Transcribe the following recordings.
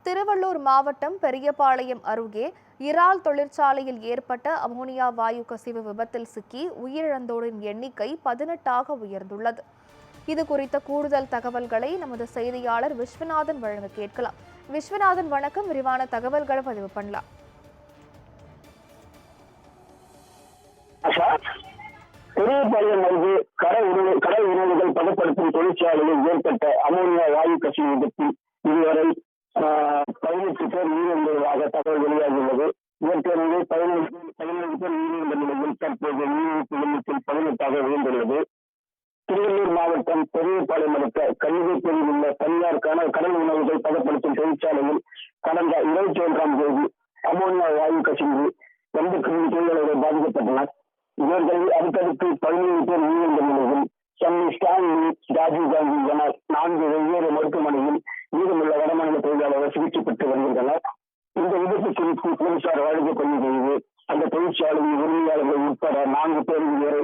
திருவள்ளூர் மாவட்டம் பெரியபாளையம் அருகே இறால் தொழிற்சாலையில் ஏற்பட்ட அமோனியா வாயு கசிவு விபத்தில் சிக்கி உயிரிழந்தோரின் எண்ணிக்கை 18ஆக உயர்ந்துள்ளது. இது குறித்த கூடுதல் தகவல்களை நமது செய்தியாளர் விஸ்வநாதன் வழங்க கேட்கலாம். விஸ்வநாதன், வணக்கம். விரிவான தகவல்களை பதிவு பண்ணலாம். பெரியபாளையம் அருகே கடல் உணவுகள் பதப்படுத்தும் தொழிற்சாலையில் ஏற்பட்ட அமோனியா வாயு கசிவு விபத்தில் இதுவரை 18 பேர் உயிரிழந்ததாக தகவல் வெளியாகியுள்ளது. ஏற்கனவே 17 பேர் உயிரிழந்த நிலையில் தற்போது உயிரிழப்பு எண்ணிக்கை 18ஆக உயர்ந்துள்ளது. திருவள்ளூர் மாவட்டம் பெரியபாளையம் அடுத்த கல்லுகைப்பேரியில் உள்ள தனியார் கடல் உணவுகள் பதப்படுத்தும் தொழிற்சாலையில் கடந்த 21ஆம் தேதி அமோனியா வாயு கசிவு 82 தொழிலாளர்கள் பாதிக்கப்பட்டனர். இவர்களில் அடுத்தடுத்து 17 பேர் உயிரிழந்த நிலையில் சென்னை ஸ்டான்லி, ராஜீவ் காந்தி என 4 வெவ்வேறு மருத்துவமனையில் மீதமுள்ள வடமாநில தொழிலாளர்கள் சிகிச்சை பெற்று வருகின்றனர். இந்த விபத்து குறித்து போலீசார் வழக்கு பதிவு செய்து அந்த தொழிற்சாலையின் உரிமையாளர்கள் உட்பட 4 பேர் வரை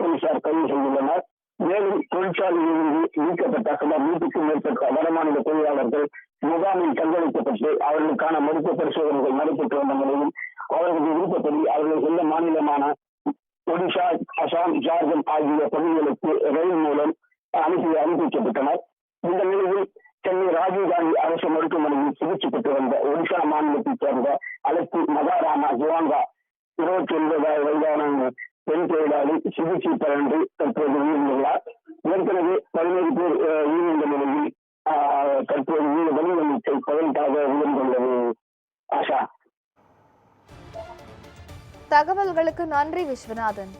போலீசார் கைது செய்துள்ளனர். மேலும் தொழிற்சாலையிலிருந்து நீக்கப்பட்ட சுமார் 100க்கும் மேற்பட்ட வடமாநில தொழிலாளர்கள் முகாமில் தங்க வைக்கப்பட்டு அவர்களுக்கான மருத்துவ பரிசோதனைகள் நடைபெற்று வந்த நிலையில் அவர்களது விருப்பப்படி அவர்கள் சொந்த மாநிலமான ஒடிசா, அசாம், ஜார்க்கண்ட் ஆகிய பகுதிகளுக்கு ரயில் மூலம் அனுப்பி வைக்கப்பட்டனர். இந்த நிலையில் சென்னை ராஜீவ் காந்தி அரசு மருத்துவமனையில் சிகிச்சை பெற்று வந்த ஒடிசா மாநிலத்தைச் சேர்ந்த அலத்தி மகாராமா ஜுவாங்கா 29 வயதான பெண் தொழிலாளி சிகிச்சை பலன்று தற்போது உயிரிழந்துள்ளார். ஏற்கனவே 17 பேர் உயிரிழந்த நிலையில் தற்போது பலி எண்ணிக்கை 18ஆக உயர்ந்துள்ளது. ஆஷா, தகவல்களுக்கு நன்றி விஸ்வநாதன்.